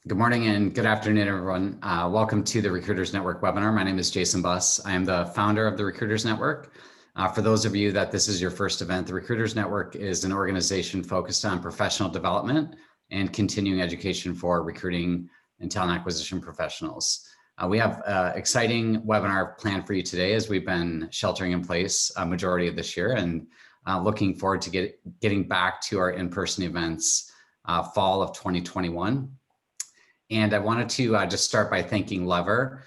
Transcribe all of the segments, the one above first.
Good morning and good afternoon, everyone. Welcome to the Recruiters Network webinar. My name is Jason Buss. I am the founder of the Recruiters Network. For those of you that this is your first event, the Recruiters Network is an organization focused on professional development and continuing education for recruiting and talent acquisition professionals. We have an exciting webinar planned for you today as we've been sheltering in place a majority of this year and looking forward to getting back to our in-person events fall of 2021. And I wanted to just start by thanking Lever,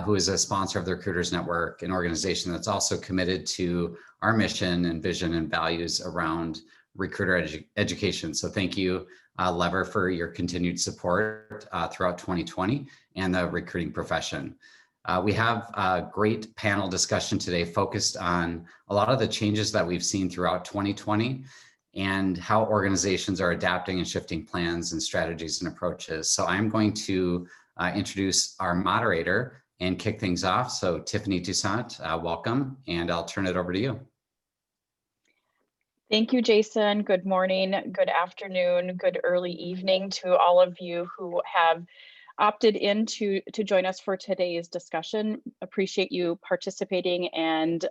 who is a sponsor of the Recruiters Network, an organization that's also committed to our mission and vision and values around recruiter education. So thank you, Lever, for your continued support throughout 2020 and the recruiting profession. We have a great panel discussion today focused on a lot of the changes that we've seen throughout 2020 and how organizations are adapting and shifting plans and strategies and approaches. So I'm going to introduce our moderator and kick things off. So Tiffany Toussaint, welcome, and I'll turn it over to you. Thank you, Jason. Good morning, good afternoon, good early evening to all of you who have opted in to join us for today's discussion. Appreciate you participating and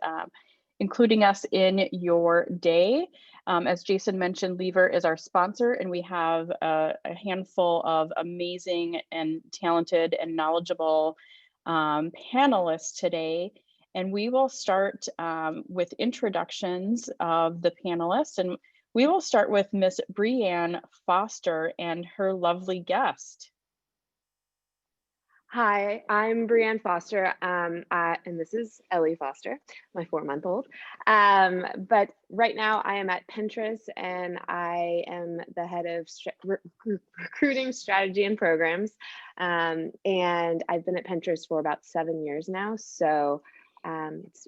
including us in your day. As Jason mentioned, Lever is our sponsor, and we have a handful of amazing and talented and knowledgeable panelists today. And we will start with introductions of the panelists. And we will start with Miss Brianne Foster and her lovely guest. Hi, I'm Brianne Foster, and this is Ellie Foster, my 4-month-old. But right now I am at Pinterest, and I am the head of recruiting strategy and programs. And I've been at Pinterest for about 7 years now. So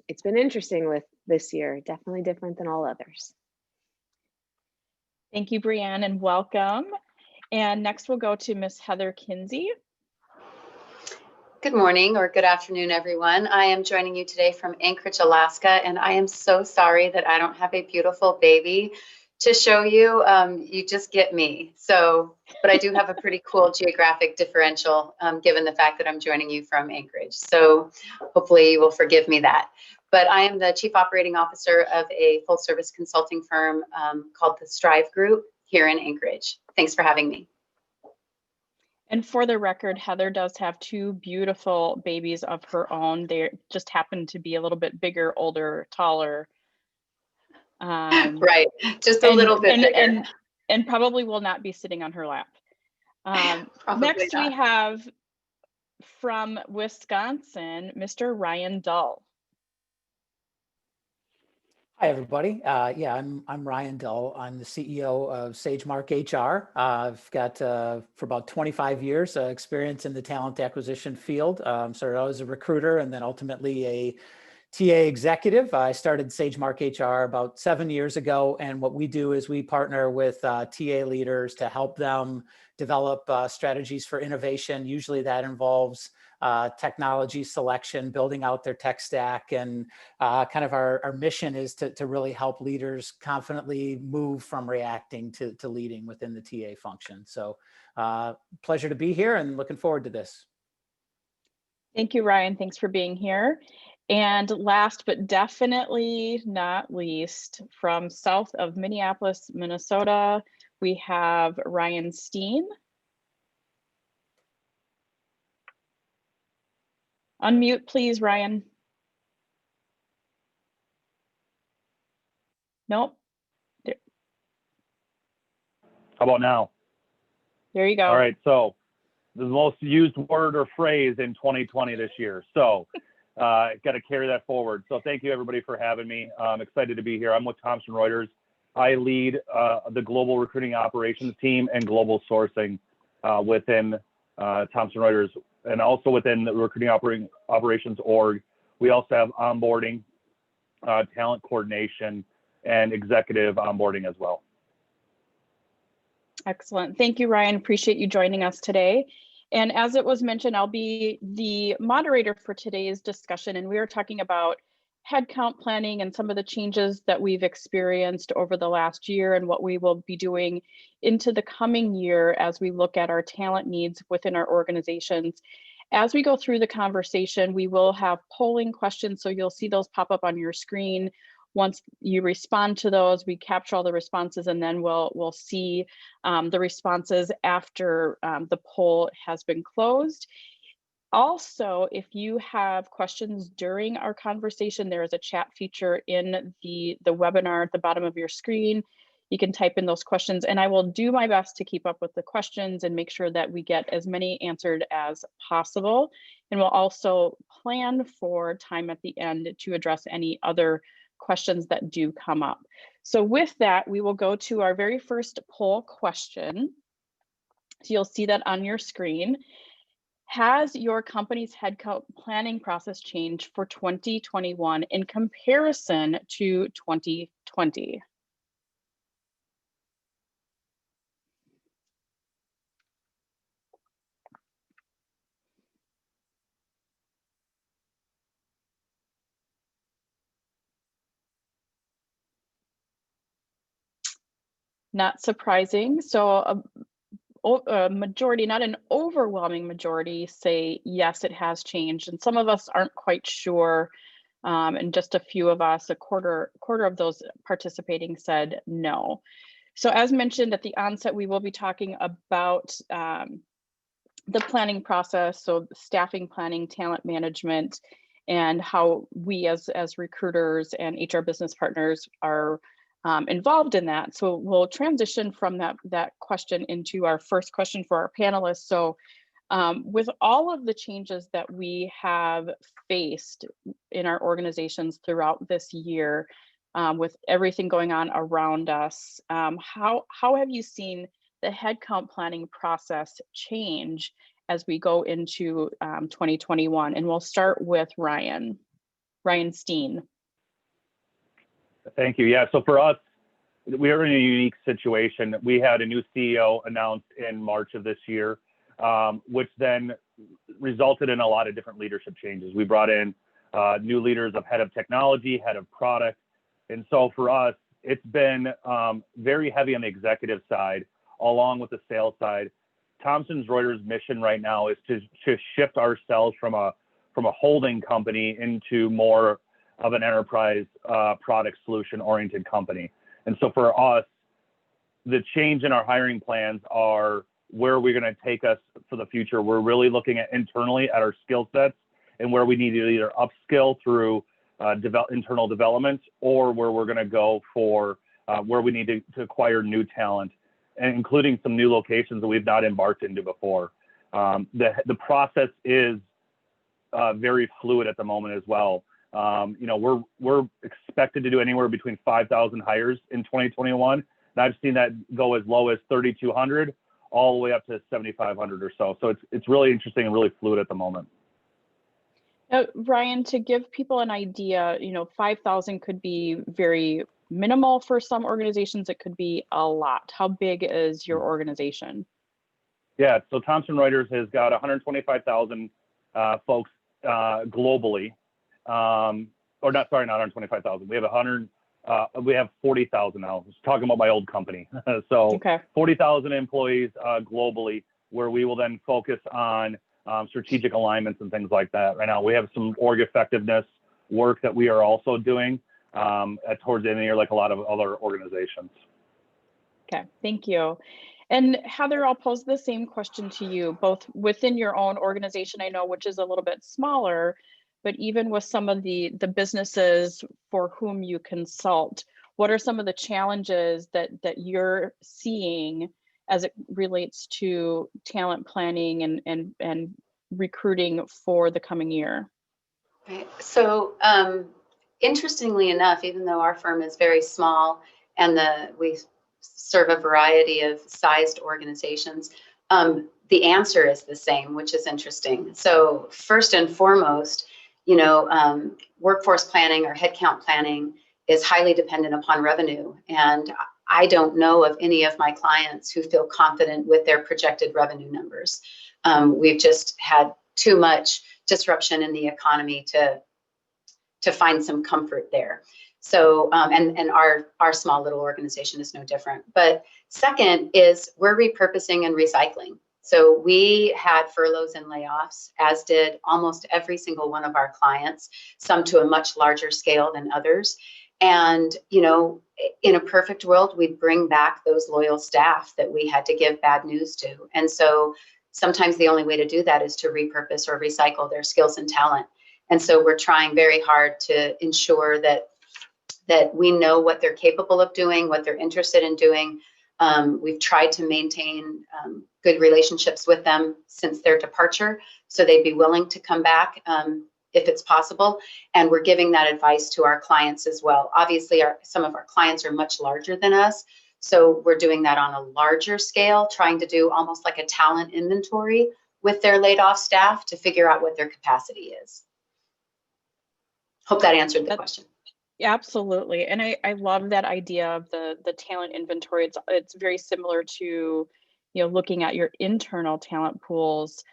it's been interesting with this year, definitely different than all others. Thank you, Brianne, and welcome. And next we'll go to Miss Heather Kinsey. Good morning or good afternoon, everyone. I am joining you today from Anchorage, Alaska, and I am so sorry that I don't have a beautiful baby to show you. You just get me. But I do have a pretty cool geographic differential given the fact that I'm joining you from Anchorage. So hopefully you will forgive me that. But I am the Chief Operating Officer of a full service consulting firm called the Strive Group here in Anchorage. Thanks for having me. And for the record, Heather does have 2 beautiful babies of her own. They just happen to be a little bit bigger, older, taller. Right, just a little bit bigger. And probably will not be sitting on her lap. Next, we have from Wisconsin, Mr. Ryan Dull. Hi, everybody. Yeah, I'm Ryan Dull. I'm the CEO of SageMark HR. I've got, for about 25 years, experience in the talent acquisition field. Started out as a recruiter and then ultimately a TA executive. I started SageMark HR about 7 years ago. And what we do is we partner with TA leaders to help them develop strategies for innovation. Usually that involves technology selection, building out their tech stack, and kind of our mission is to really help leaders confidently move from reacting to leading within the TA function. So pleasure to be here and looking forward to this. Thank you, Ryan. Thanks for being here. And last but definitely not least, from south of Minneapolis, Minnesota, we have Ryan Steen. Unmute, please, Ryan. Nope. How about now? There you go. All right, so the most used word or phrase in 2020 this year. So got to carry that forward. So thank you, everybody, for having me. I'm excited to be here. I'm with Thomson Reuters. I lead the global recruiting operations team and global sourcing within Thomson Reuters, and also within the recruiting operations org. We also have onboarding, talent coordination, and executive onboarding as well. Excellent. Thank you, Ryan. Appreciate you joining us today. And as it was mentioned, I'll be the moderator for today's discussion, and we are talking about headcount planning and some of the changes that we've experienced over the last year and what we will be doing into the coming year as we look at our talent needs within our organizations. As we go through the conversation, we will have polling questions, so you'll see those pop up on your screen. Once you respond to those, we capture all the responses, and then we'll see the responses after the poll has been closed. Also, if you have questions during our conversation, there is a chat feature in the webinar at the bottom of your screen. You can type in those questions, and I will do my best to keep up with the questions and make sure that we get as many answered as possible. And we'll also plan for time at the end to address any other questions that do come up. So with that, we will go to our very first poll question. So you'll see that on your screen. Has your company's headcount planning process changed for 2021 in comparison to 2020? Not surprising. So a majority, not an overwhelming majority, say yes, it has changed, and some of us aren't quite sure, and just a few of us, a quarter of those participating said no. So as mentioned at the onset, we will be talking about the planning process, so staffing planning, talent management, and how we as recruiters and HR business partners are involved in that. So we'll transition from that question into our first question for our panelists. So with all of the changes that we have faced in our organizations throughout this year, with everything going on around us, how have you seen the headcount planning process change as we go into 2021? And we'll start with Ryan Steen. Thank you. Yeah, so for us, we are in a unique situation. We had a new CEO announced in March of this year, which then resulted in a lot of different leadership changes. We brought in new leaders of head of technology, head of product. And so for us, it's been very heavy on the executive side, along with the sales side. Thomson Reuters' mission right now is to shift ourselves from a holding company into more of an enterprise product solution oriented company. And so for us, the change in our hiring plans are where we're going to take us for the future. We're really looking at internally at our skill sets and where we need to either upskill through internal development, or where we're going to go for where we need to acquire new talent, and including some new locations that we've not embarked into before. The process is very fluid at the moment as well. We're expected to do anywhere between 5,000 hires in 2021. And I've seen that go as low as 3,200 all the way up to 7,500 or so. So it's really interesting and really fluid at the moment. Now, Ryan, to give people an idea, 5,000 could be very minimal for some organizations. It could be a lot. How big is your organization? Yeah, so Thomson Reuters has got 125,000 folks globally. Or not 125,000. We have 40,000 now. I was talking about my old company. So okay. 40,000 employees globally, where we will then focus on strategic alignments and things like that. Right now, we have some org effectiveness work that we are also doing towards the end of the year, like a lot of other organizations. Okay, thank you. And Heather, I'll pose the same question to you, both within your own organization, I know, which is a little bit smaller, but even with some of the businesses for whom you consult, what are some of the challenges that you're seeing as it relates to talent planning and recruiting for the coming year? Right. So interestingly enough, even though our firm is very small and we serve a variety of sized organizations, the answer is the same, which is interesting. So first and foremost, workforce planning or headcount planning is highly dependent upon revenue. And I don't know of any of my clients who feel confident with their projected revenue numbers. We've just had too much disruption in the economy to to find some comfort there. So, and our small little organization is no different. But second is we're repurposing and recycling. So we had furloughs and layoffs, as did almost every single one of our clients, some to a much larger scale than others. And, you know, in a perfect world, we'd bring back those loyal staff that we had to give bad news to. And so sometimes the only way to do that is to repurpose or recycle their skills and talent. And so we're trying very hard to ensure that we know what they're capable of doing, what they're interested in doing. We've tried to maintain good relationships with them since their departure, so they'd be willing to come back if it's possible. And we're giving that advice to our clients as well. Obviously, some of our clients are much larger than us, so we're doing that on a larger scale, trying to do almost like a talent inventory with their laid off staff to figure out what their capacity is. Hope that answered the question. Absolutely. And I love that idea of the talent inventory. It's very similar to, you know, looking at your internal talent pools,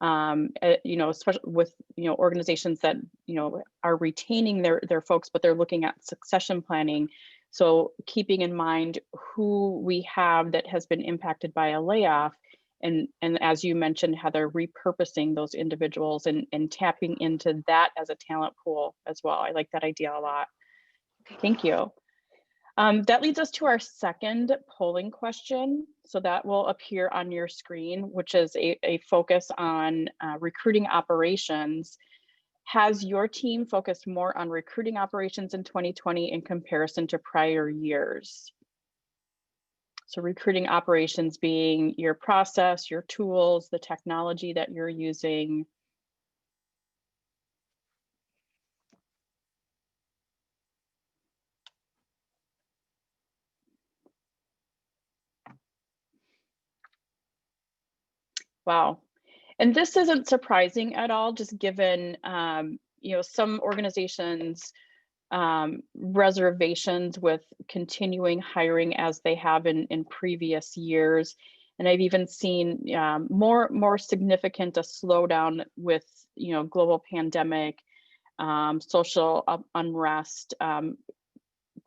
you know, especially with, you know, organizations that, you know, are retaining their folks, but they're looking at succession planning. So keeping in mind who we have that has been impacted by a layoff, and as you mentioned, Heather, repurposing those individuals and tapping into that as a talent pool as well. I like that idea a lot. Thank you. That leads us to our second polling question. So that will appear on your screen, which is a focus on recruiting operations. Has your team focused more on recruiting operations in 2020 in comparison to prior years? So recruiting operations being your process, your tools, the technology that you're using. Wow. And this isn't surprising at all, just given, you know, some organizations reservations with continuing hiring as they have in previous years. And I've even seen more significant a slowdown with, you know, global pandemic, social unrest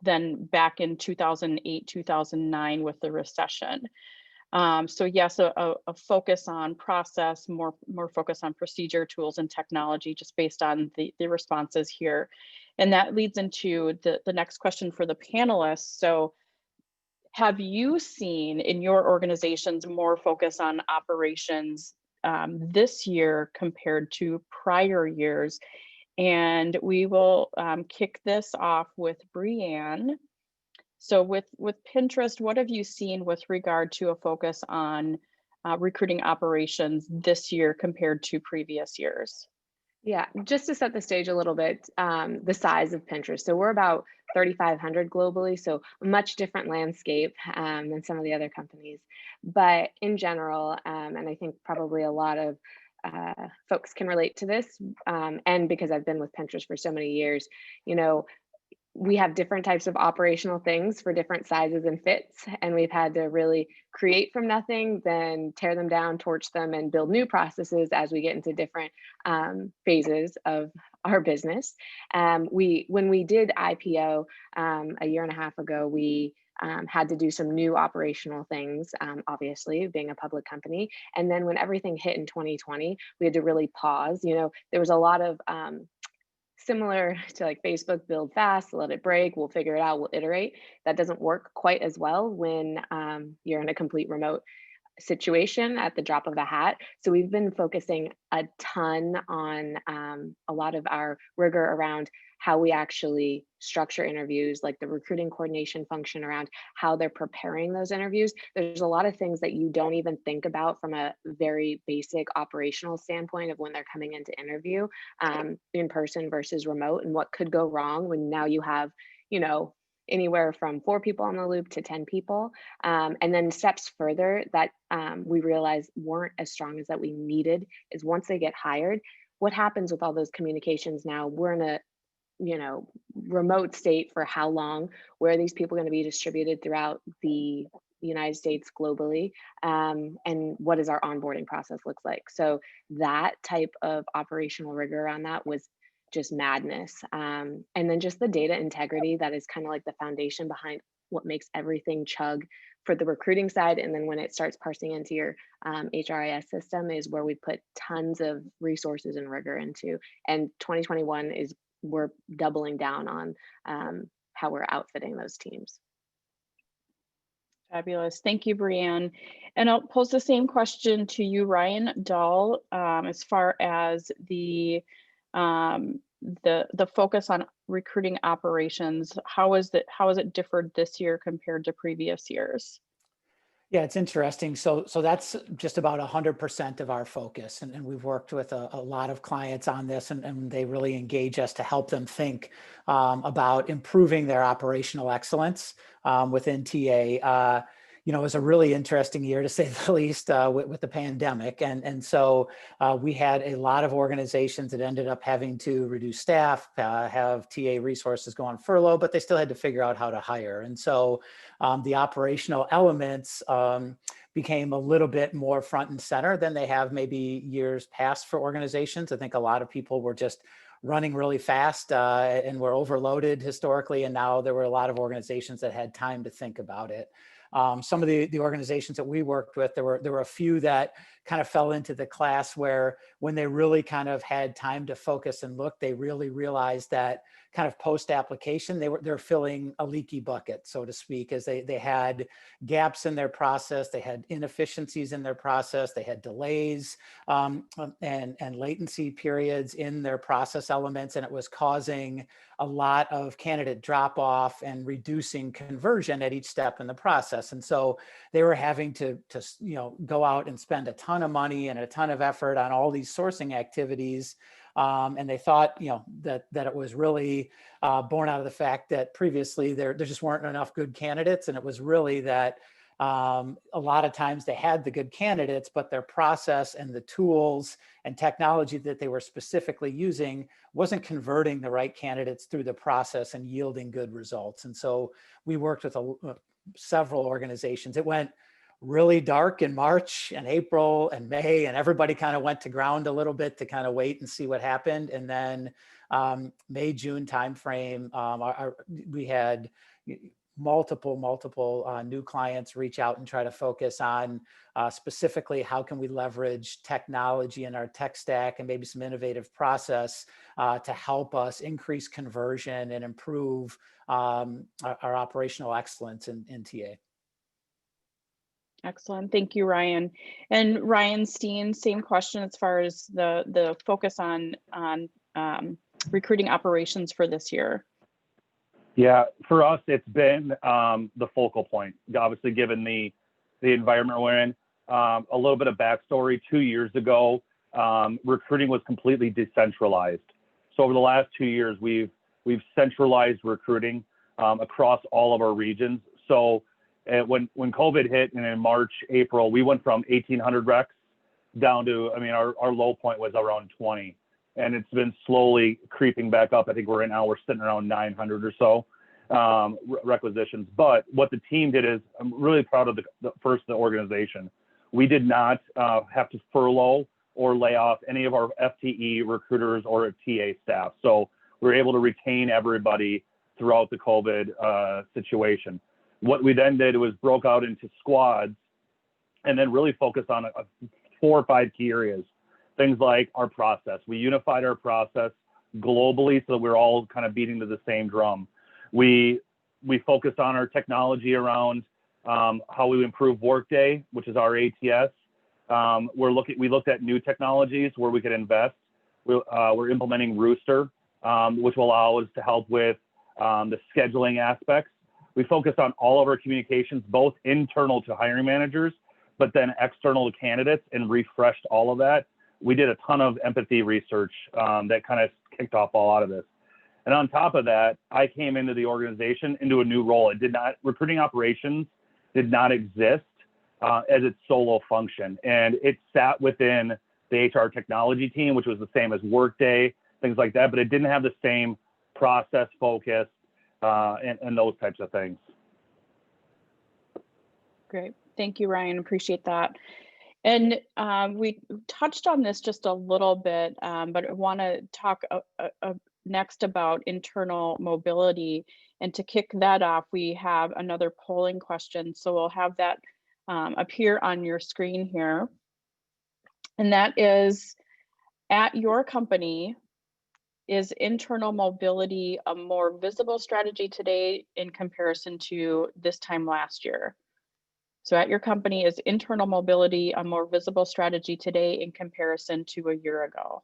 than back in 2008, 2009 with the recession. So yes, a focus on process, more focus on procedure, tools, and technology, just based on the responses here. And that leads into the next question for the panelists. So have you seen in your organizations more focus on operations this year compared to prior years? And we will kick this off with Brianne. So with Pinterest, what have you seen with regard to a focus on recruiting operations this year compared to previous years? Yeah, just to set the stage a little bit, the size of Pinterest. So we're about 3,500 globally, so a much different landscape than some of the other companies. But in general, and I think probably a lot of folks can relate to this, and because I've been with Pinterest for so many years, you know, we have different types of operational things for different sizes and fits, and we've had to really create from nothing, then tear them down, torch them, and build new processes as we get into different phases of our business. When we did IPO a year and a half ago, we had to do some new operational things, obviously being a public company. And then when everything hit in 2020, we had to really pause. You know, there was a lot of similar to like Facebook, build fast, let it break, we'll figure it out, we'll iterate. That doesn't work quite as well when you're in a complete remote situation at the drop of a hat. So we've been focusing a ton on a lot of our rigor around how we actually structure interviews, like the recruiting coordination function around how they're preparing those interviews. There's a lot of things that you don't even think about from a very basic operational standpoint of when they're coming into interview in person versus remote, and what could go wrong when now you have, you know, anywhere from 4 people on the loop to 10 people. And then steps further that we realized weren't as strong as that we needed is once they get hired, what happens with all those communications now? We're in a, you know, remote state for how long? Where are these people going to be distributed throughout the United States globally? And what does our onboarding process look like? So that type of operational rigor around that was just madness. And then just the data integrity that is kind of like the foundation behind what makes everything chug for the recruiting side. And then when it starts parsing into your HRIS system is where we put tons of resources and rigor into. And 2021 is, we're doubling down on how we're outfitting those teams. Fabulous. Thank you, Brianne. And I'll pose the same question to you, Ryan Dahl, as far as the focus on recruiting operations. How is it differed this year compared to previous years? Yeah, it's interesting. So that's just about 100% of our focus. And we've worked with a lot of clients on this, and they really engage us to help them think about improving their operational excellence within TA. It was a really interesting year, to say the least, with the pandemic. And so we had a lot of organizations that ended up having to reduce staff, have TA resources go on furlough, but they still had to figure out how to hire. And so the operational elements became a little bit more front and center than they have maybe years past for organizations. I think a lot of people were just running really fast and were overloaded historically. And now there were a lot of organizations that had time to think about it. Some of the organizations that we worked with, there were a few that kind of fell into the class where when they really kind of had time to focus and look, they really realized that kind of post application, they're filling a leaky bucket, so to speak, as they had gaps in their process, they had inefficiencies in their process, they had delays and latency periods in their process elements, and it was causing a lot of candidate drop off and reducing conversion at each step in the process. And so they were having to go out and spend a ton of money and a ton of effort on all these sourcing activities. And they thought, that it was really born out of the fact that previously there just weren't enough good candidates. And it was really that a lot of times they had the good candidates, but their process and the tools and technology that they were specifically using wasn't converting the right candidates through the process and yielding good results. And so we worked with several organizations. It went really dark in March and April and May, and everybody kind of went to ground a little bit to kind of wait and see what happened. And then May, June timeframe, we had multiple new clients reach out and try to focus on specifically how can we leverage technology in our tech stack and maybe some innovative process to help us increase conversion and improve our operational excellence in TA. Excellent. Thank you, Ryan. And Ryan Steen, same question as far as the focus on recruiting operations for this year. Yeah, for us, it's been the focal point, obviously, given the environment we're in. A little bit of backstory: 2 years ago, recruiting was completely decentralized. So over the last 2 years, we've centralized recruiting across all of our regions. So when COVID hit, and in March, April, we went from 1,800 recs down to, our low point was around 20. And it's been slowly creeping back up. I think we're sitting around 900 or so requisitions. But what the team did is, I'm really proud of the organization. We did not have to furlough or lay off any of our FTE recruiters or TA staff. So we were able to retain everybody throughout the COVID situation. What we then did was broke out into squads and then really focused on 4 or 5 key areas. Things like our process. We unified our process globally so that we're all kind of beating to the same drum. We focused on our technology around how we improve Workday, which is our ATS. We looked at new technologies where we could invest. We're implementing Rooster, which will allow us to help with the scheduling aspects. We focused on all of our communications, both internal to hiring managers, but then external to candidates, and refreshed all of that. We did a ton of empathy research that kind of kicked off a lot of this. And on top of that, I came into the organization into a new role. Recruiting operations did not exist as its solo function. And it sat within the HR technology team, which was the same as Workday, things like that, but it didn't have the same process focus and those types of things. Great. Thank you, Ryan. Appreciate that. And we touched on this just a little bit, but I want to talk next about internal mobility. And to kick that off, we have another polling question. So we'll have that appear on your screen here. And that is, at your company, is internal mobility a more visible strategy today in comparison to this time last year? So at your company, is internal mobility a more visible strategy today in comparison to a year ago?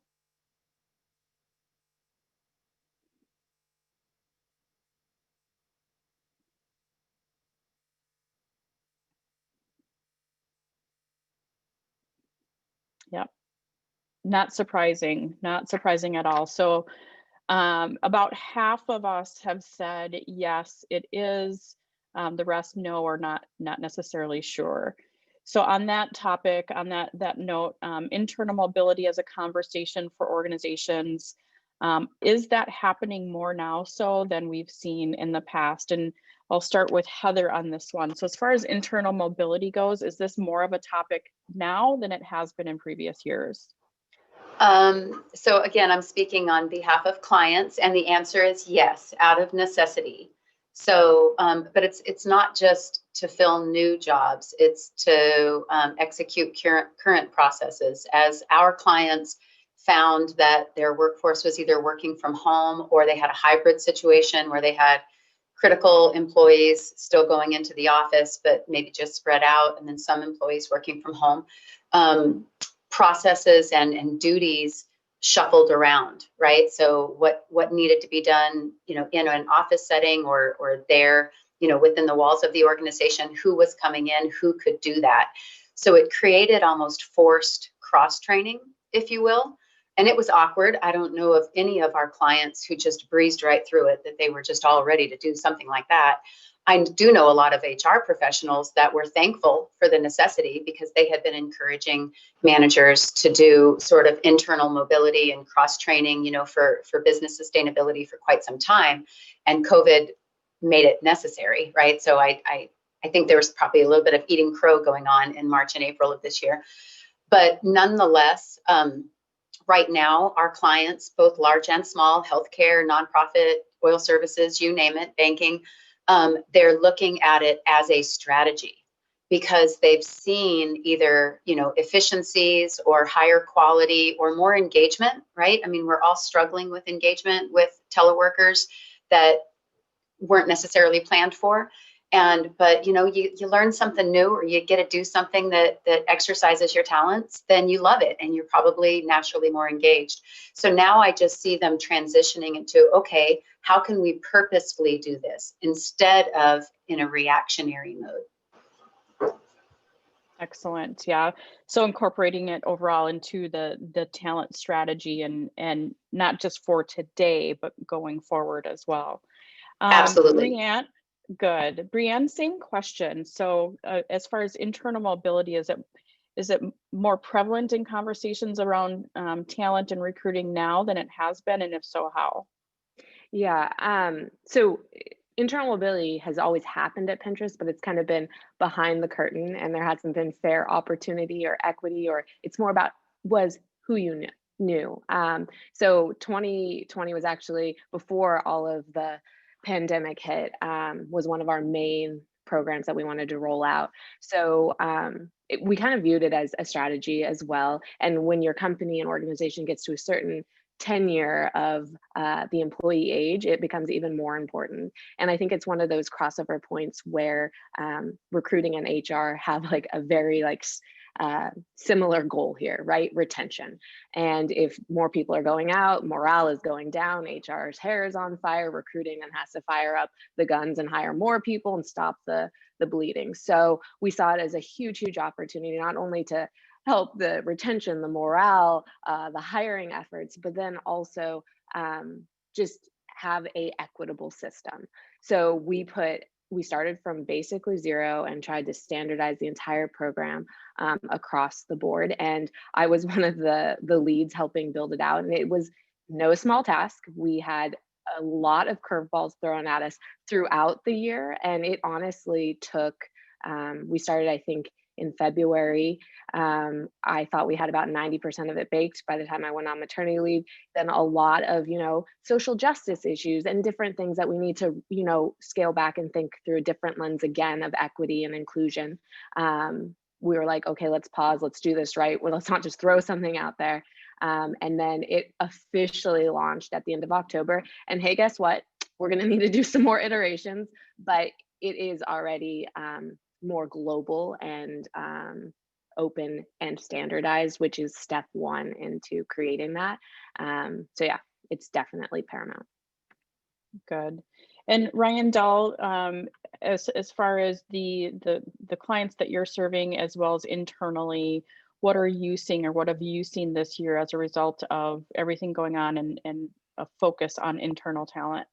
Yep, not surprising at all. So about half of us have said yes, it is. The rest no, or not necessarily sure. So on that topic, on that note, internal mobility as a conversation for organizations, is that happening more now so than we've seen in the past? And I'll start with Heather on this one. So as far as internal mobility goes, is this more of a topic now than it has been in previous years? So again, I'm speaking on behalf of clients, and the answer is yes, out of necessity. So, but it's not just to fill new jobs, it's to execute current processes. As our clients found that their workforce was either working from home, or they had a hybrid situation where they had critical employees still going into the office, but maybe just spread out, and then some employees working from home. Processes and duties shuffled around, right? So what needed to be done, in an office setting or there, within the walls of the organization, who was coming in, who could do that. So it created almost forced cross-training, if you will. And it was awkward. I don't know of any of our clients who just breezed right through it, that they were just all ready to do something like that. I do know a lot of HR professionals that were thankful for the necessity, because they had been encouraging managers to do sort of internal mobility and cross-training, for business sustainability for quite some time. And COVID made it necessary, right? So I think there was probably a little bit of eating crow going on in March and April of this year. But nonetheless, right now, our clients, both large and small, healthcare, nonprofit, oil services, you name it, banking, they're looking at it as a strategy, because they've seen either, efficiencies or higher quality or more engagement, right? I mean, we're all struggling with engagement with teleworkers that weren't necessarily planned for. But you learn something new, or you get to do something that exercises your talents, then you love it, and you're probably naturally more engaged. So now I just see them transitioning into, okay, how can we purposefully do this instead of in a reactionary mode? Excellent. Yeah. So incorporating it overall into the talent strategy, and not just for today, but going forward as well. Absolutely. Brianne, good. Brianne, same question. So as far as internal mobility, is it more prevalent in conversations around talent and recruiting now than it has been? And if so, how? Yeah. So internal mobility has always happened at Pinterest, but it's kind of been behind the curtain, and there hasn't been fair opportunity or equity, or it's more about was who you knew. So 2020 was actually, before all of the pandemic hit, was one of our main programs that we wanted to roll out. So we kind of viewed it as a strategy as well. And when your company and organization gets to a certain tenure of the employee age, it becomes even more important. And I think it's one of those crossover points where recruiting and HR have like a very similar goal here, right? Retention. And if more people are going out, morale is going down, HR's hair is on fire, recruiting then has to fire up the guns and hire more people and stop the bleeding. So we saw it as a huge opportunity, not only to help the retention, the morale, the hiring efforts, but then also just have a equitable system. So we started from basically zero and tried to standardize the entire program across the board. And I was one of the leads helping build it out. And it was no small task. We had a lot of curveballs thrown at us throughout the year. And it honestly took, we started, I think, in February. I thought we had about 90% of it baked by the time I went on maternity leave. Then a lot of, social justice issues and different things that we need to, scale back and think through a different lens again of equity and inclusion. We were like, okay, let's pause, let's do this right. Well, let's not just throw something out there. And then it officially launched at the end of October. And hey, guess what? We're going to need to do some more iterations, but it is already more global and open and standardized, which is step one into creating that. So yeah, it's definitely paramount. Good. And Ryan Dahl, as far as the clients that you're serving as well as internally, what are you seeing or what have you seen this year as a result of everything going on and a focus on internal talent?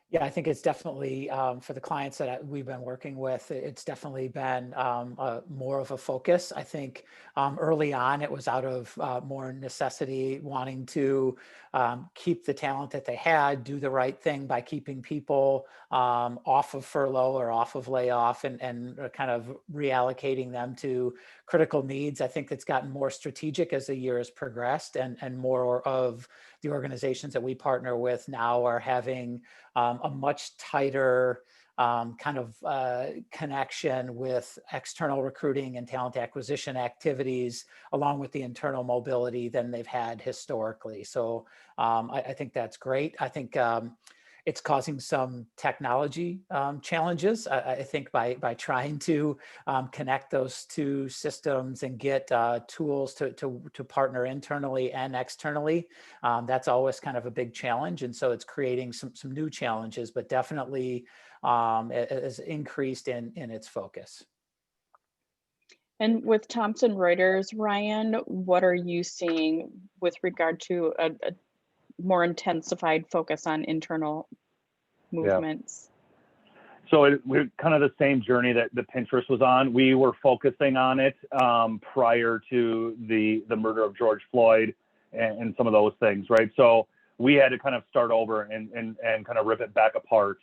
Yeah, I think it's definitely for the clients that we've been working with, it's definitely been more of a focus. I think early on it was out of more necessity, wanting to keep the talent that they had, do the right thing by keeping people off of furlough or off of layoff and kind of reallocating them to critical needs. I think it's gotten more strategic as the year has progressed, and more of the organizations that we partner with now are having a much tighter kind of connection with external recruiting and talent acquisition activities, along with the internal mobility than they've had historically. So I think that's great. I think it's causing some technology challenges. I think by trying to connect those two systems and get tools to partner internally and externally, that's always kind of a big challenge. And so it's creating some new challenges, but definitely has increased in its focus. And with Thomson Reuters, Ryan, what are you seeing with regard to a more intensified focus on internal movements? Yeah. So we're kind of the same journey that the Pinterest was on. We were focusing on it prior to the murder of George Floyd and some of those things, right? So we had to kind of start over and kind of rip it back apart.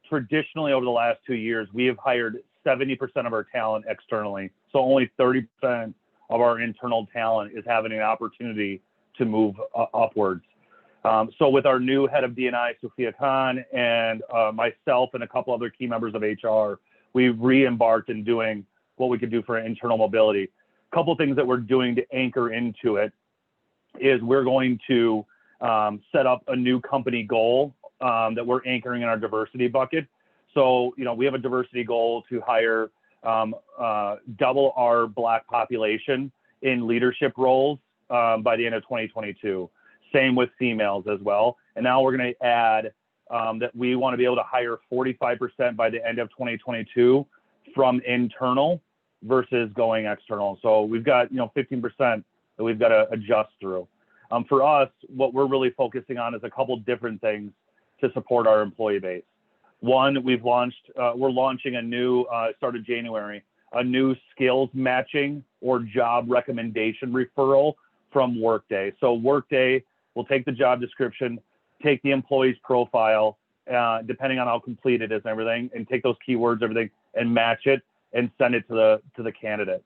Traditionally, over the last 2 years, we have hired 70% of our talent externally. So only 30% of our internal talent is having an opportunity to move upwards. So with our new head of D&I, Sophia Khan, and myself and a couple other key members of HR, we re-embarked in doing what we could do for internal mobility. A couple things that we're doing to anchor into it is we're going to set up a new company goal that we're anchoring in our diversity bucket. So, we have a diversity goal to hire double our Black population in leadership roles by the end of 2022. Same with females as well. And now we're going to add that we want to be able to hire 45% by the end of 2022 from internal versus going external. So we've got 15% that we've got to adjust through. For us, what we're really focusing on is a couple different things to support our employee base. One, we're launching a new, started January, a new skills matching or job recommendation referral from Workday. So Workday will take the job description, take the employee's profile, depending on how complete it is and everything, and take those keywords, everything, and match it and send it to the candidate.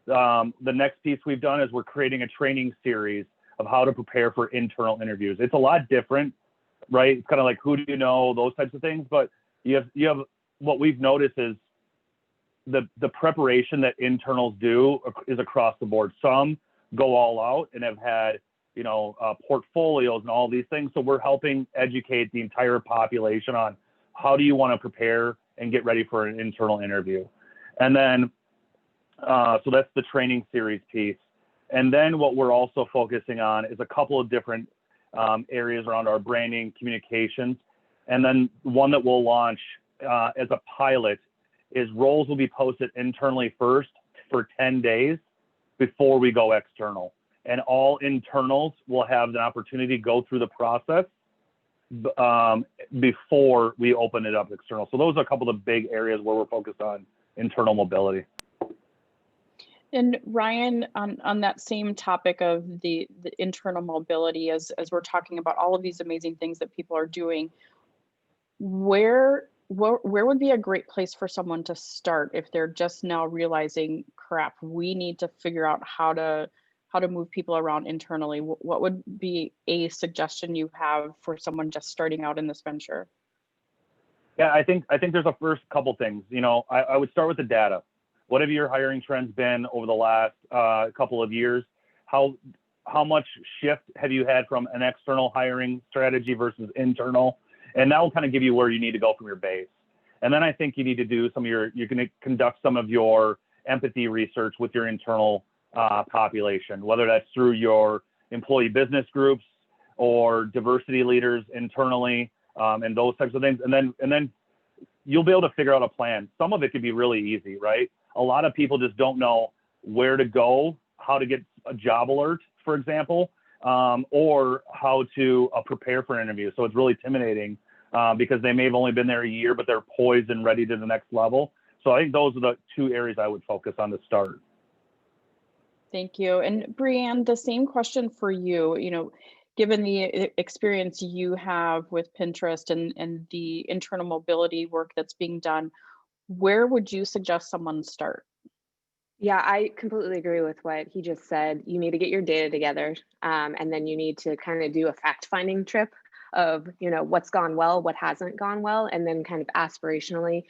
The next piece we've done is we're creating a training series of how to prepare for internal interviews. It's a lot different, right? It's kind of like, who do you know, those types of things. But you have what we've noticed is the preparation that internals do is across the board. Some go all out and have had portfolios and all these things. So we're helping educate the entire population on how do you want to prepare and get ready for an internal interview. And then, so that's the training series piece. And then what we're also focusing on is a couple of different areas around our branding, communications. And then one that we'll launch as a pilot is roles will be posted internally first for 10 days before we go external. And all internals will have the opportunity to go through the process before we open it up external. So those are a couple of big areas where we're focused on internal mobility. And Ryan, on that same topic of the internal mobility, as we're talking about all of these amazing things that people are doing, where where would be a great place for someone to start if they're just now realizing, crap, we need to figure out how to move people around internally? What would be a suggestion you have for someone just starting out in this venture? Yeah, I think there's a first couple things. I would start with the data. What have your hiring trends been over the last couple of years? How much shift have you had from an external hiring strategy versus internal? And that will kind of give you where you need to go from your base. And then I think you need to do you're going to conduct some of your empathy research with your internal population, whether that's through your employee business groups or diversity leaders internally, and those types of things. And then you'll be able to figure out a plan. Some of it could be really easy, right? A lot of people just don't know where to go, how to get a job alert, for example, or how to prepare for an interview. So it's really intimidating because they may have only been there a year, but they're poised and ready to the next level. So I think those are the two areas I would focus on to start. Thank you. And Brianne, the same question for you. Given the experience you have with Pinterest and the internal mobility work that's being done, where would you suggest someone start? Yeah, I completely agree with what he just said. You need to get your data together, and then you need to kind of do a fact-finding trip of, what's gone well, what hasn't gone well, and then kind of aspirationally,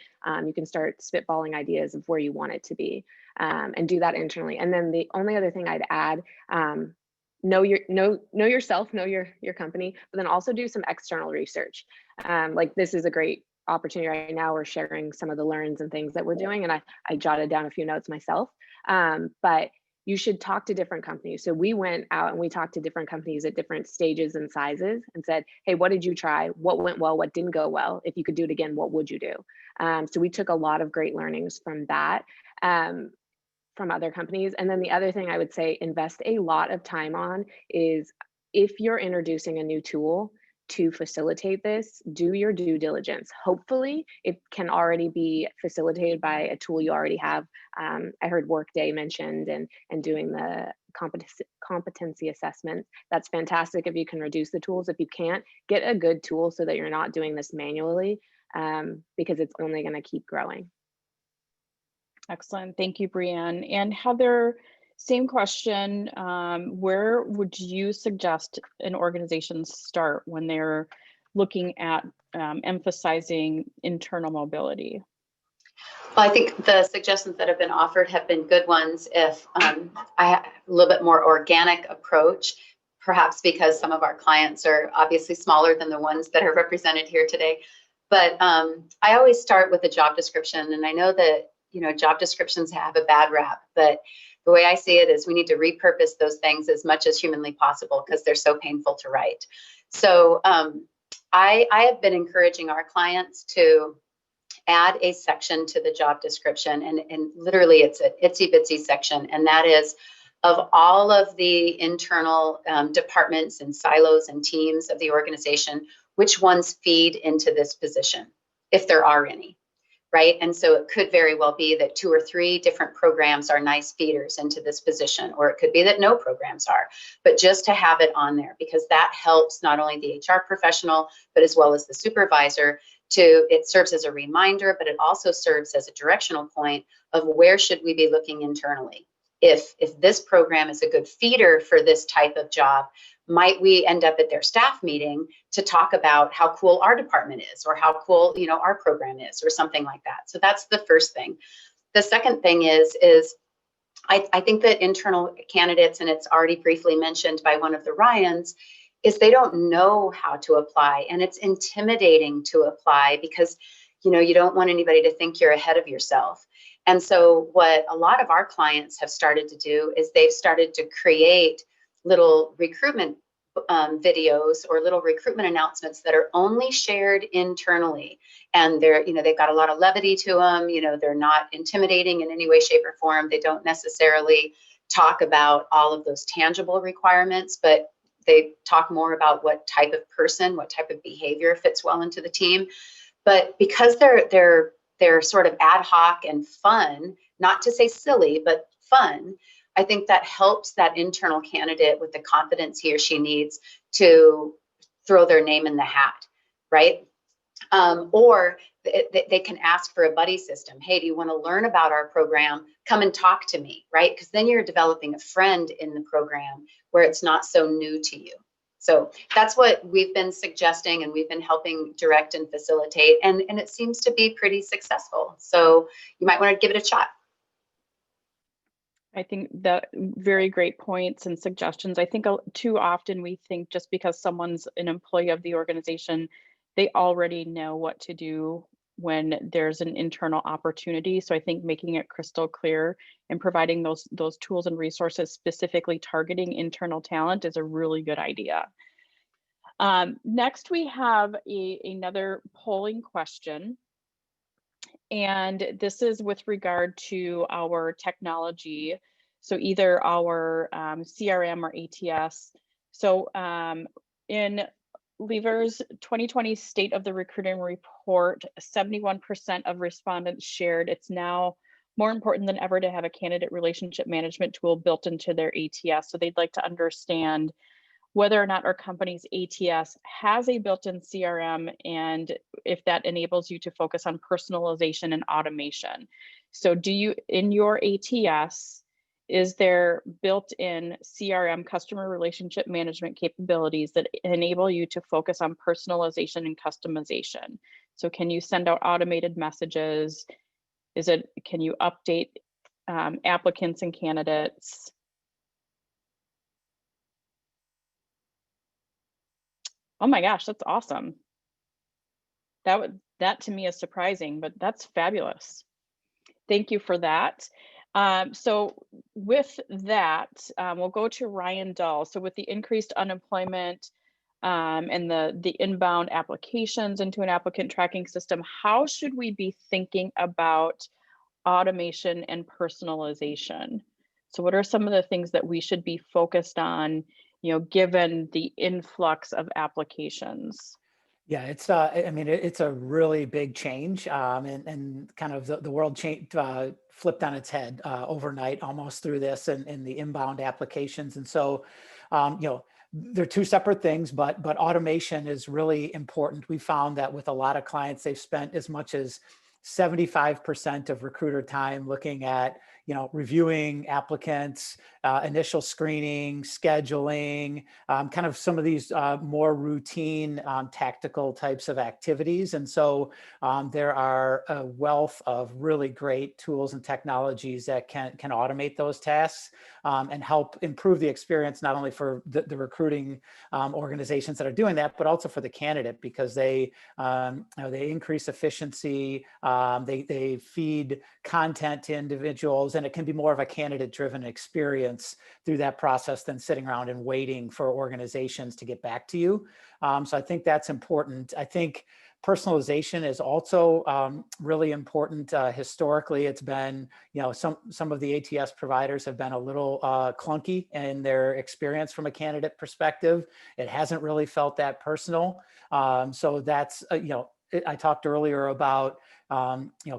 you can start spitballing ideas of where you want it to be, and do that internally. And then the only other thing I'd add, know yourself, know your company, but then also do some external research. Like this is a great opportunity right now. We're sharing some of the learns and things that we're doing, and I jotted down a few notes myself. But you should talk to different companies. So we went out and we talked to different companies at different stages and sizes and said, hey, what did you try? What went well? What didn't go well? If you could do it again, what would you do? So we took a lot of great learnings from that, from other companies. And then the other thing I would say, invest a lot of time on is if you're introducing a new tool to facilitate this, do your due diligence. Hopefully it can already be facilitated by a tool you already have. I heard Workday mentioned and doing the competency assessment. That's fantastic if you can reduce the tools. If you can't, get a good tool so that you're not doing this manually, because it's only going to keep growing. Excellent. Thank you, Brianne. And Heather, same question. Where would you suggest an organization start when they're looking at emphasizing internal mobility? Well, I think the suggestions that have been offered have been good ones. If I have a little bit more organic approach, perhaps because some of our clients are obviously smaller than the ones that are represented here today. But I always start with a job description, and I know that job descriptions have a bad rap, but the way I see it is we need to repurpose those things as much as humanly possible because they're so painful to write. So I have been encouraging our clients to add a section to the job description, and literally it's an itsy bitsy section, and that is of all of the internal departments and silos and teams of the organization, which ones feed into this position, if there are any. Right. And so it could very well be that 2 or 3 different programs are nice feeders into this position, or it could be that no programs are, but just to have it on there, because that helps not only the HR professional, but as well as the supervisor it serves as a reminder, but it also serves as a directional point of where should we be looking internally. If this program is a good feeder for this type of job, might we end up at their staff meeting to talk about how cool our department is, or how cool our program is, or something like that. So that's the first thing. The second thing is I think that internal candidates, and it's already briefly mentioned by one of the Ryans, is they don't know how to apply, and it's intimidating to apply because you don't want anybody to think you're ahead of yourself. And so what a lot of our clients have started to do is they've started to create little recruitment videos or little recruitment announcements that are only shared internally, and they've got a lot of levity to them. They're not intimidating in any way, shape, or form. They don't necessarily talk about all of those tangible requirements, but they talk more about what type of person, what type of behavior fits well into the team. But because they're sort of ad hoc and fun, not to say silly, but fun, I think that helps that internal candidate with the confidence he or she needs to throw their name in the hat, right? Or they can ask for a buddy system. Hey, do you want to learn about our program? Come and talk to me, right? Because then you're developing a friend in the program where it's not so new to you. So that's what we've been suggesting, and we've been helping direct and facilitate, and it seems to be pretty successful. So you might want to give it a shot. I think that very great points and suggestions. I think too often we think just because someone's an employee of the organization, they already know what to do when there's an internal opportunity. So I think making it crystal clear and providing those tools and resources specifically targeting internal talent is a really good idea. Next, we have another polling question. And this is with regard to our technology. So either our CRM or ATS. So in Lever's 2020 State of the Recruiting Report, 71% of respondents shared it's now more important than ever to have a candidate relationship management tool built into their ATS. So they'd like to understand whether or not our company's ATS has a built-in CRM and if that enables you to focus on personalization and automation. So do you, in your ATS, is there built-in CRM, customer relationship management capabilities that enable you to focus on personalization and customization? So can you send out automated messages? Can you update applicants and candidates? Oh my gosh, that's awesome. That to me is surprising, but that's fabulous. Thank you for that. So with that, we'll go to Ryan Dull. So with the increased unemployment and the inbound applications into an applicant tracking system, how should we be thinking about automation and personalization? So what are some of the things that we should be focused on, given the influx of applications? Yeah, it's I mean, it's a really big change, and kind of the world changed, flipped on its head overnight, almost through this and the inbound applications. And so, they're two separate things, but automation is really important. We found that with a lot of clients, they've spent as much as 75% of recruiter time looking at, reviewing applicants, initial screening, scheduling, kind of some of these more routine tactical types of activities. And so there are a wealth of really great tools and technologies that can automate those tasks and help improve the experience, not only for the recruiting organizations that are doing that, but also for the candidate, because they increase efficiency, they feed content to individuals, and it can be more of a candidate-driven experience through that process than sitting around and waiting for organizations to get back to you. So I think that's important. I think personalization is also really important. Historically, it's been, some of the ATS providers have been a little clunky in their experience from a candidate perspective. It hasn't really felt that personal. So that's, I talked earlier about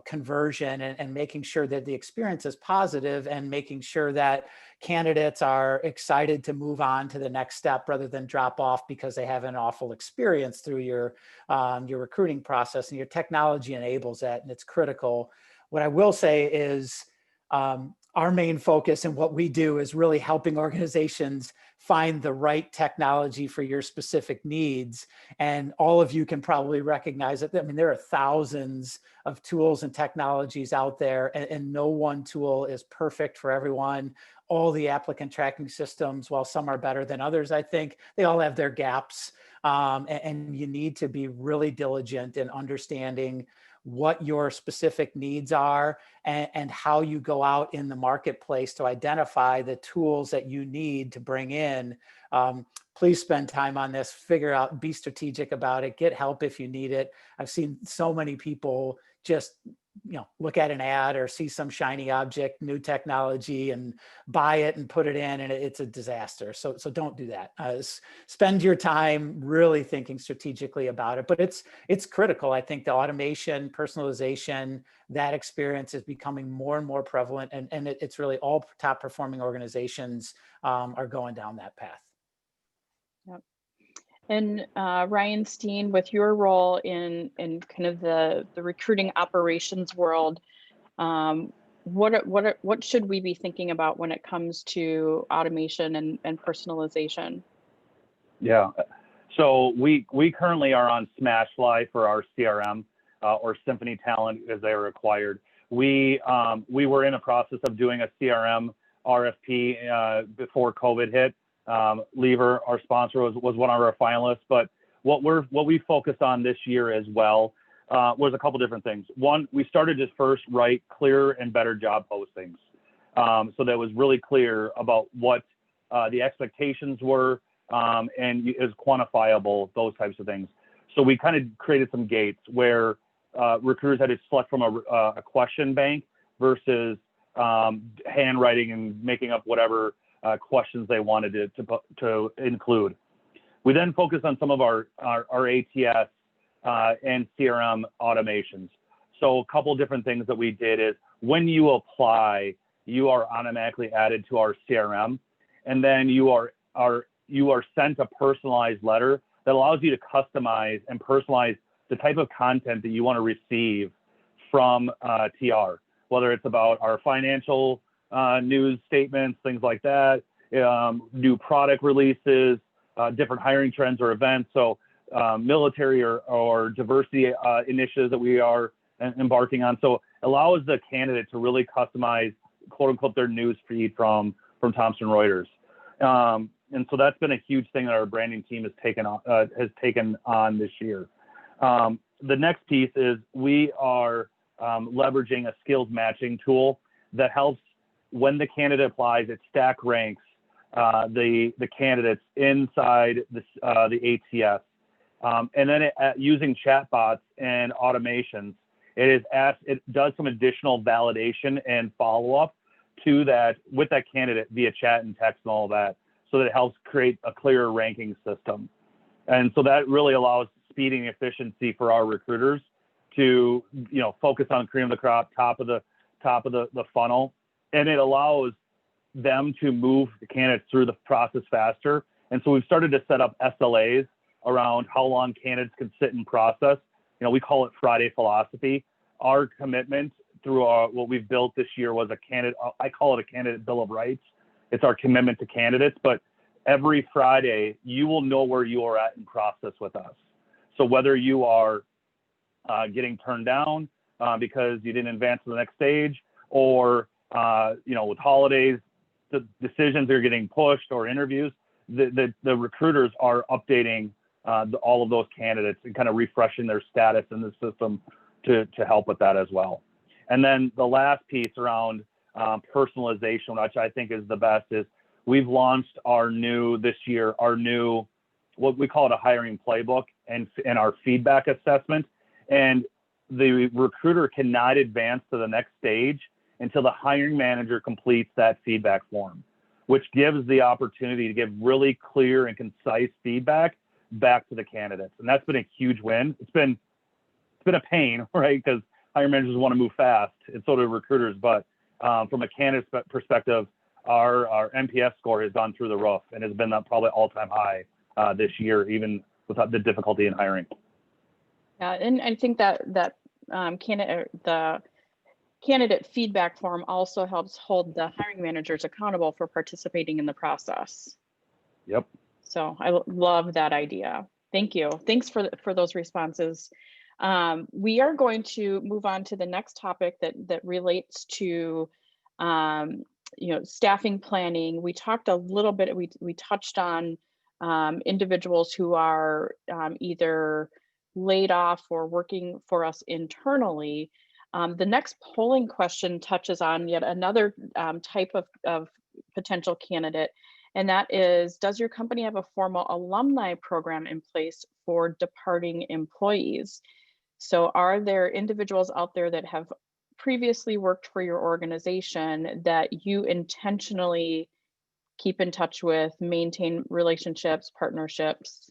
conversion and making sure that the experience is positive and making sure that candidates are excited to move on to the next step rather than drop off because they have an awful experience through your recruiting process. And your technology enables that, and it's critical. What I will say is our main focus and what we do is really helping organizations find the right technology for your specific needs. And all of you can probably recognize it. I mean, there are thousands of tools and technologies out there, and no one tool is perfect for everyone. All the applicant tracking systems, while some are better than others, I think they all have their gaps. And you need to be really diligent in understanding what your specific needs are and how you go out in the marketplace to identify the tools that you need to bring in. Please spend time on this, figure out, be strategic about it, get help if you need it. I've seen so many people just look at an ad or see some shiny object, new technology, and buy it and put it in, and it's a disaster. So don't do that. Spend your time really thinking strategically about it. But it's critical. I think the automation, personalization, that experience is becoming more and more prevalent, and it's really all top performing organizations are going down that path. Yep. And Ryan Steen, with your role in kind of the recruiting operations world, what should we be thinking about when it comes to automation and personalization? Yeah. So we currently are on Smashfly for our CRM or Symphony Talent as they are acquired. We were in the process of doing a CRM RFP before COVID hit. Lever, our sponsor, was one of our finalists. But what we focused on this year as well was a couple different things. One, we started to first write clearer and better job postings, so that was really clear about what the expectations were, and is quantifiable, those types of things. So we kind of created some gates where recruiters had to select from a question bank versus handwriting and making up whatever questions they wanted to include. We then focused on some of our ATS and CRM automations. So a couple different things that we did is when you apply, you are automatically added to our CRM, and then you are sent a personalized letter that allows you to customize and personalize the type of content that you want to receive from TR, whether it's about our financial news statements, things like that, new product releases, different hiring trends or events. So military or diversity initiatives that we are embarking on. So allows the candidate to really customize, quote unquote, their news feed from Thomson Reuters. And so that's been a huge thing that our branding team has taken on this year. The next piece is we are leveraging a skills matching tool that helps when the candidate applies, it stack ranks the candidates inside the ATS. And then using chatbots and automations, it does some additional validation and follow-up to that with that candidate via chat and text and all of that, so that it helps create a clearer ranking system. And so that really allows speeding efficiency for our recruiters to, focus on cream of the crop, top of the funnel. And it allows them to move the candidates through the process faster. And so we've started to set up SLAs around how long candidates can sit in process. We call it Friday philosophy. Our commitment through what we've built this year was I call it a candidate bill of rights. It's our commitment to candidates, but every Friday, you will know where you are at in process with us. So whether you are getting turned down because you didn't advance to the next stage, or with holidays, the decisions are getting pushed, or interviews, the recruiters are updating all of those candidates and kind of refreshing their status in the system to help with that as well. And then the last piece around personalization, which I think is the best, is we've launched this year, what we call it a hiring playbook and our feedback assessment. And the recruiter cannot advance to the next stage until the hiring manager completes that feedback form, which gives the opportunity to give really clear and concise feedback back to the candidates. And that's been a huge win. It's been a pain, right? Because hiring managers want to move fast, and so do recruiters. But from a candidate perspective, our NPS score has gone through the roof and has been probably all-time high this year, even without the difficulty in hiring. Yeah, and I think that the candidate feedback form also helps hold the hiring managers accountable for participating in the process. Yep. So I love that idea. Thank you. Thanks for those responses. We are going to move on to the next topic that relates to staffing planning. We talked a little bit. We touched on individuals who are either laid off or working for us internally. The next polling question touches on yet another type of potential candidate, and that is, does your company have a formal alumni program in place for departing employees? So are there individuals out there that have previously worked for your organization that you intentionally keep in touch with, maintain relationships, partnerships?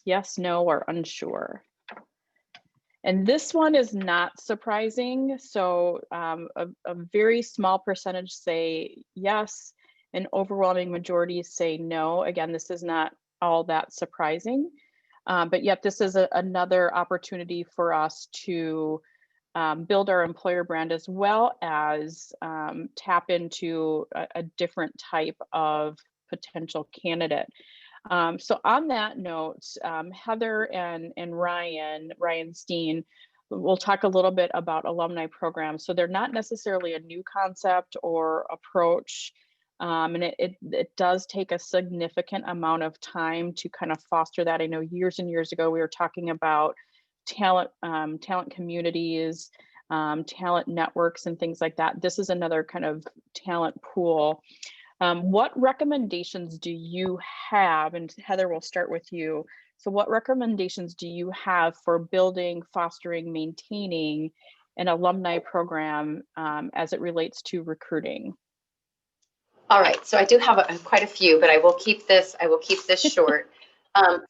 Yes, no, or unsure. And this one is not surprising. So a very small percentage say yes, an overwhelming majority say no. Again, this is not all that surprising, but yet this is another opportunity for us to build our employer brand, as well as tap into a different type of potential candidate. So on that note, Heather and Ryan Steen, we'll talk a little bit about alumni programs. So they're not necessarily a new concept or approach. And it does take a significant amount of time to kind of foster that. I know years and years ago, we were talking about talent communities, talent networks, and things like that. This is another kind of talent pool. What recommendations do you have? And Heather, we'll start with you. So what recommendations do you have for building, fostering, maintaining an alumni program as it relates to recruiting? All right, so I do have quite a few, but I will keep this short.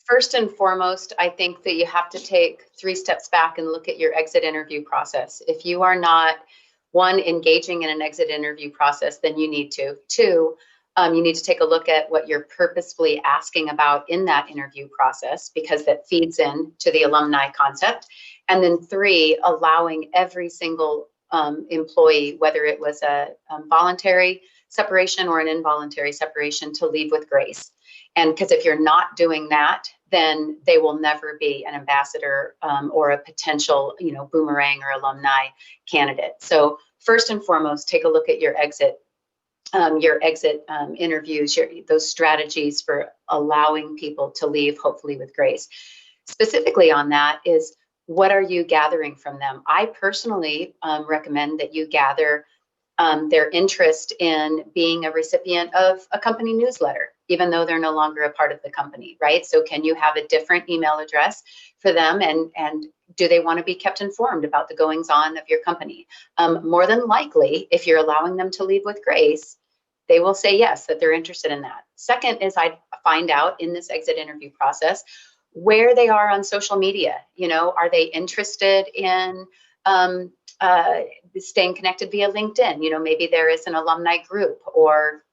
First and foremost, I think that you have to take 3 steps back and look at your exit interview process. If you are not, 1, engaging in an exit interview process, then you need to. 2, you need to take a look at what you're purposefully asking about in that interview process, because that feeds in to the alumni concept. And then 3, allowing every single employee, whether it was a voluntary separation or an involuntary separation, to leave with grace. And because if you're not doing that, then they will never be an ambassador or a potential, boomerang or alumni candidate. So first and foremost, take a look at your exit interviews, those strategies for allowing people to leave, hopefully with grace. Specifically on that is, what are you gathering from them? I personally recommend that you gather their interest in being a recipient of a company newsletter, even though they're no longer a part of the company, right? So can you have a different email address for them, and do they want to be kept informed about the goings on of your company? More than likely, if you're allowing them to leave with grace, they will say yes, that they're interested in that. Second is, I'd find out in this exit interview process where they are on social media. Are they interested in staying connected via LinkedIn? Maybe there is an alumni group or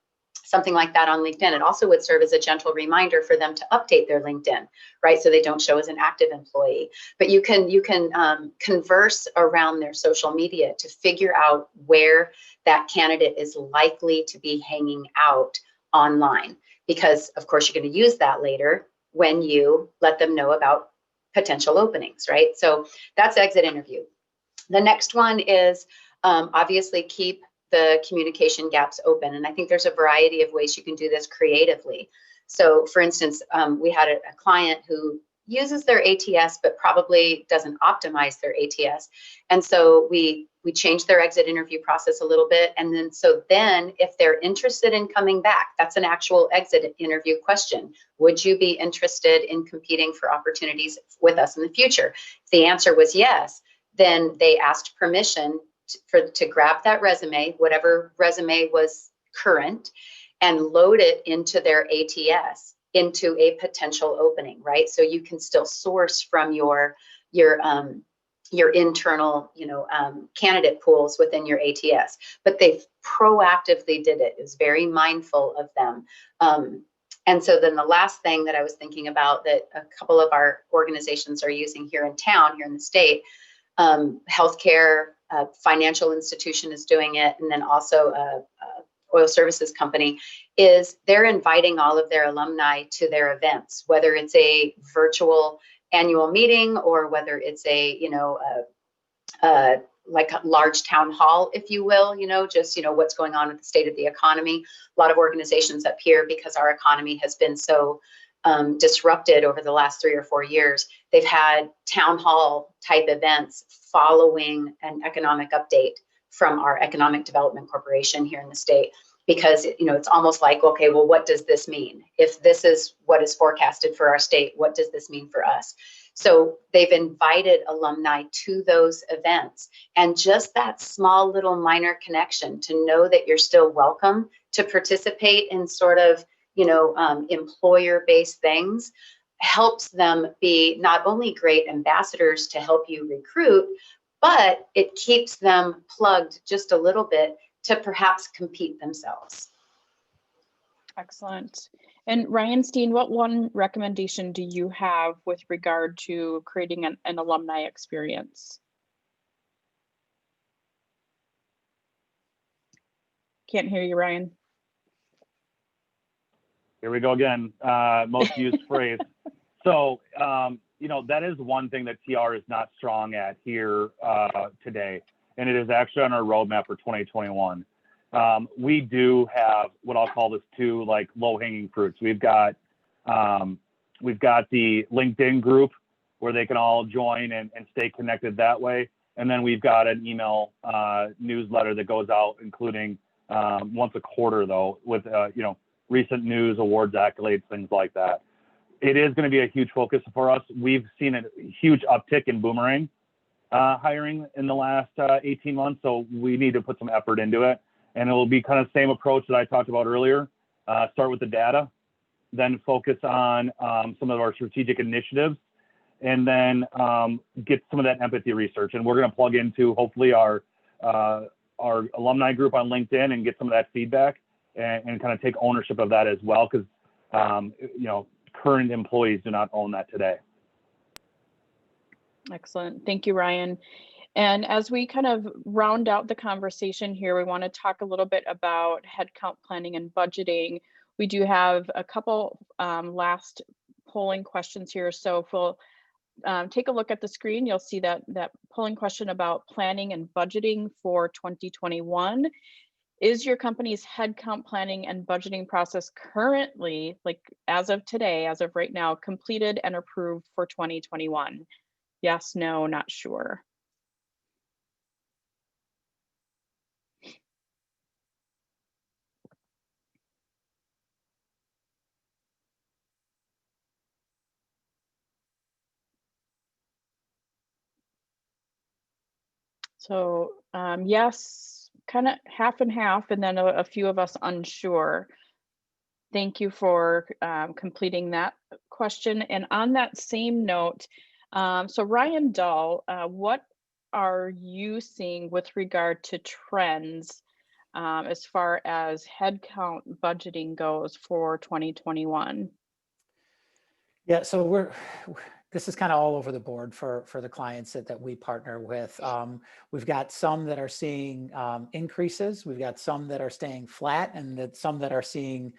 something like that on LinkedIn. It also would serve as a gentle reminder for them to update their LinkedIn, right? So they don't show as an active employee. But you can converse around their social media to figure out where that candidate is likely to be hanging out online, because of course you're going to use that later when you let them know about potential openings, right? So that's exit interview. The next one is obviously keep the communication gaps open. And I think there's a variety of ways you can do this creatively. So for instance, we had a client who uses their ATS, but probably doesn't optimize their ATS. And so we changed their exit interview process a little bit. And then if they're interested in coming back, that's an actual exit interview question. Would you be interested in competing for opportunities with us in the future? If the answer was yes, then they asked permission to grab that resume, whatever resume was current, and load it into their ATS, into a potential opening, right? So you can still source from your internal, candidate pools within your ATS. But they proactively did it. It was very mindful of them. And so then the last thing that I was thinking about that a couple of our organizations are using here in town, here in the state, healthcare, financial institution is doing it, and then also oil services company, is they're inviting all of their alumni to their events, whether it's a virtual annual meeting or whether it's like a large town hall, if you will, just, what's going on with the state of the economy. A lot of organizations up here, because our economy has been so disrupted over the last 3 or 4 years, they've had town hall type events following an economic update from our Economic Development Corporation here in the state, because it's almost like, okay, well, what does this mean? If this is what is forecasted for our state, what does this mean for us? So they've invited alumni to those events, and just that small little minor connection to know that you're still welcome to participate in sort of employer-based things helps them be not only great ambassadors to help you recruit, but it keeps them plugged just a little bit to perhaps compete themselves. Excellent. And Ryan Steen, what one recommendation do you have with regard to creating an alumni experience? Can't hear you, Ryan. Here we go again. Most used phrase. So, you know, that is one thing that TR is not strong at here today, and it is actually on our roadmap for 2021. We do have what I'll call this two like low-hanging fruits. We've got the LinkedIn group where they can all join and stay connected that way, and then we've got an email newsletter that goes out, including once a quarter though, with you know, recent news, awards, accolades, things like that. It is going to be a huge focus for us. We've seen a huge uptick in boomerang hiring in the last 18 months, so we need to put some effort into it. And it will be kind of the same approach that I talked about earlier. Start with the data, then focus on some of our strategic initiatives, and then get some of that empathy research. And we're going to plug into hopefully our alumni group on LinkedIn and get some of that feedback and kind of take ownership of that as well, because you know, current employees do not own that today. Excellent. Thank you, Ryan. And as we kind of round out the conversation here, we want to talk a little bit about headcount planning and budgeting. We do have a couple last polling questions here. So if we'll take a look at the screen, you'll see that polling question about planning and budgeting for 2021. Is your company's headcount planning and budgeting process currently, like as of today, as of right now, completed and approved for 2021? Yes, no, not sure. So yes, kind of half and half, and then a few of us unsure. Thank you for completing that question. And on that same note, so Ryan Dahl, what are you seeing with regard to trends as far as headcount budgeting goes for 2021? Yeah, so this is kind of all over the board for the clients that we partner with. We've got some that are seeing increases. We've got some that are staying flat, and some that are seeing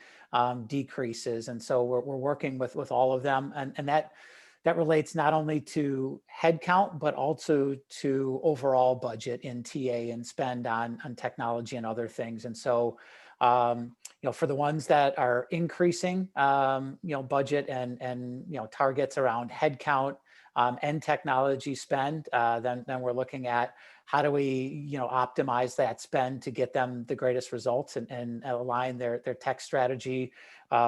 decreases. And so we're working with all of them, and that relates not only to headcount, but also to overall budget in TA and spend on technology and other things. And so, you know, for the ones that are increasing, you know, budget and you know, targets around headcount and technology spend, then we're looking at how do we, you know, optimize that spend to get them the greatest results and align their tech strategy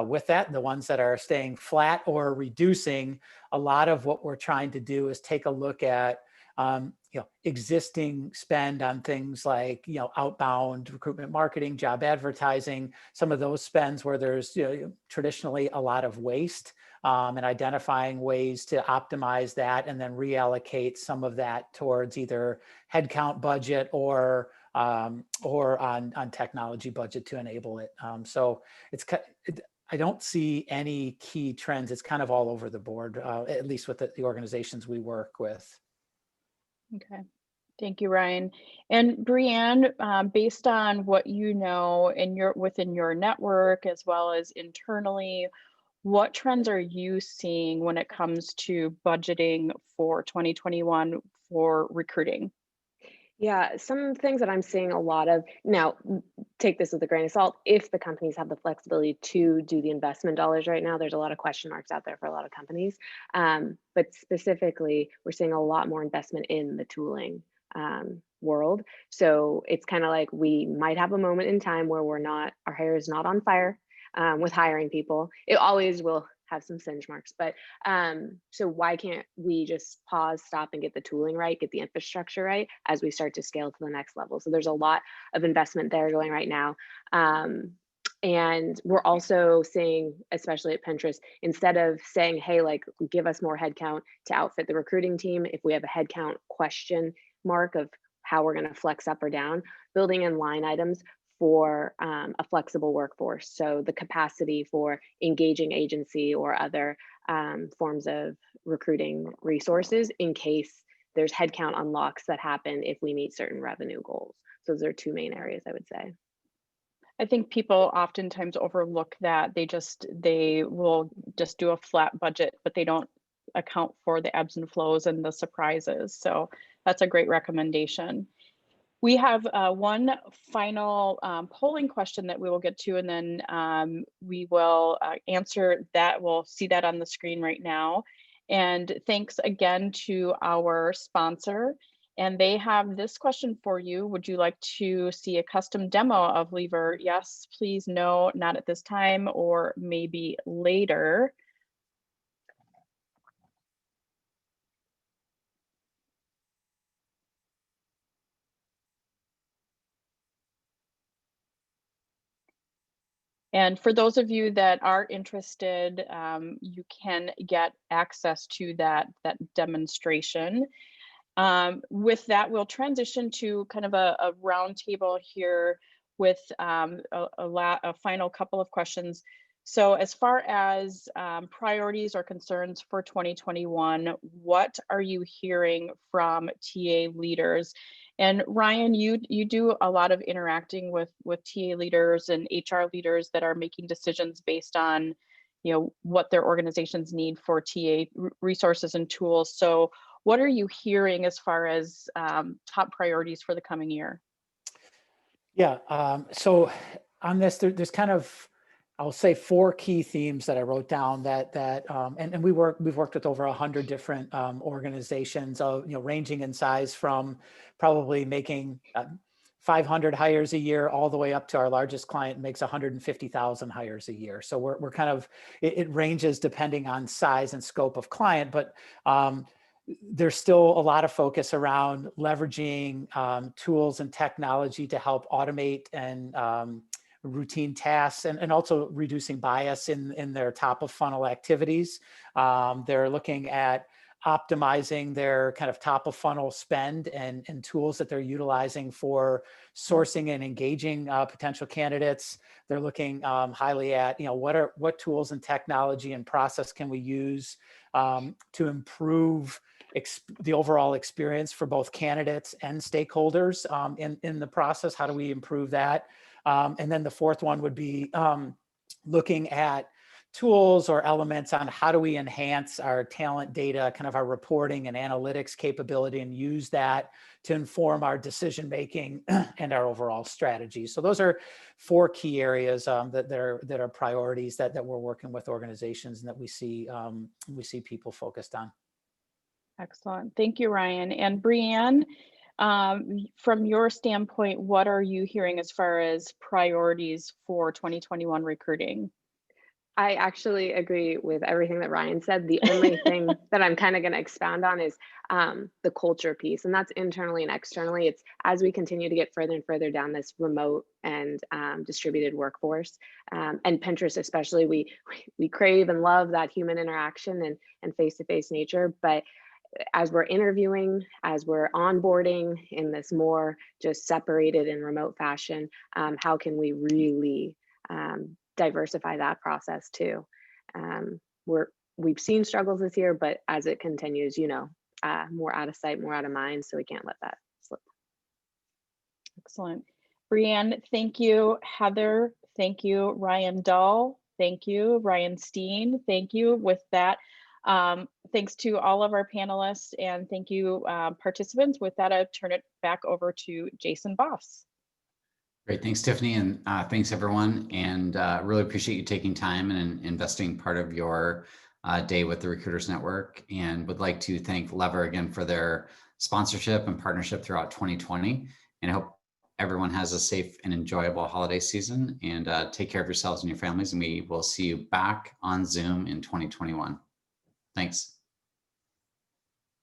with that. And the ones that are staying flat or reducing, a lot of what we're trying to do is take a look at you know, existing spend on things like, you know, outbound recruitment marketing, job advertising, some of those spends where there's, you know, traditionally a lot of waste, and identifying ways to optimize that and then reallocate some of that towards either headcount budget or on technology budget to enable it. So I don't see any key trends. It's kind of all over the board, at least with the organizations we work with. Okay, thank you, Ryan. And Brianne, based on what you know within your network as well as internally, what trends are you seeing when it comes to budgeting for 2021 for recruiting? Yeah, some things that I'm seeing a lot of now, take this with a grain of salt. If the companies have the flexibility to do the investment dollars right now, there's a lot of question marks out there for a lot of companies. But specifically, we're seeing a lot more investment in the tooling world. So it's kind of like we might have a moment in time where our hair is not on fire with hiring people. It always will have some singe marks, but so why can't we just pause, stop, and get the tooling right, get the infrastructure right as we start to scale to the next level? So there's a lot of investment there going right now. And we're also seeing, especially at Pinterest, instead of saying, hey, like, give us more headcount to outfit the recruiting team, if we have a headcount question mark of how we're going to flex up or down, building in line items for a flexible workforce. So the capacity for engaging agency or other forms of recruiting resources in case there's headcount unlocks that happen if we meet certain revenue goals. So those are two main areas I would say. I think people oftentimes overlook that. They will just do a flat budget, but they don't account for the ebbs and flows and the surprises. So that's a great recommendation. We have one final polling question that we will get to, and then we will answer that. We'll see that on the screen right now. And thanks again to our sponsor. And they have this question for you. Would you like to see a custom demo of Lever? Yes, please, no, not at this time, or maybe later. And for those of you that are interested, you can get access to that demonstration. With that, we'll transition to kind of a roundtable here with a final couple of questions. So as far as priorities or concerns for 2021, what are you hearing from TA leaders? And Ryan, you do a lot of interacting with TA leaders and HR leaders that are making decisions based on, you know, what their organizations need for TA resources and tools. So what are you hearing as far as top priorities for the coming year? Yeah, so on this, there's kind of, I'll say 4 key themes that I wrote down and we've worked with over 100 different organizations, ranging in size from probably making 500 hires a year all the way up to our largest client makes 150,000 hires a year. So we're kind of, it ranges depending on size and scope of client, but there's still a lot of focus around leveraging tools and technology to help automate and routine tasks and also reducing bias in their top of funnel activities. They're looking at optimizing their kind of top of funnel spend and tools that they're utilizing for sourcing and engaging potential candidates. They're looking highly at, what tools and technology and process can we use to improve the overall experience for both candidates and stakeholders in the process. How do we improve that? And then the fourth one would be looking at tools or elements on how do we enhance our talent data, kind of our reporting and analytics capability, and use that to inform our decision-making and our overall strategy. So those are 4 key areas that are priorities that we're working with organizations and that we see people focused on. Excellent. Thank you, Ryan. And Brianne, from your standpoint, what are you hearing as far as priorities for 2021 recruiting? I actually agree with everything that Ryan said. The only thing that I'm kind of going to expound on is the culture piece, and that's internally and externally. It's as we continue to get further and further down this remote and distributed workforce, and Pinterest especially, we crave and love that human interaction and face-to-face nature. But as we're interviewing, as we're onboarding in this more just separated and remote fashion, how can we really diversify that process too? We've seen struggles this year, but as it continues, more out of sight, more out of mind, so we can't let that slip. Excellent. Brianne, thank you. Heather, thank you. Ryan Dull, thank you. Ryan Steen, thank you. With that, thanks to all of our panelists, and thank you, participants. With that, I'll turn it back over to Jason Boss. Great, thanks, Tiffany, and thanks everyone. And really appreciate you taking time and investing part of your day with the Recruiters Network. And would like to thank Lever again for their sponsorship and partnership throughout 2020. And I hope everyone has a safe and enjoyable holiday season, and take care of yourselves and your families. And we will see you back on Zoom in 2021. Thanks.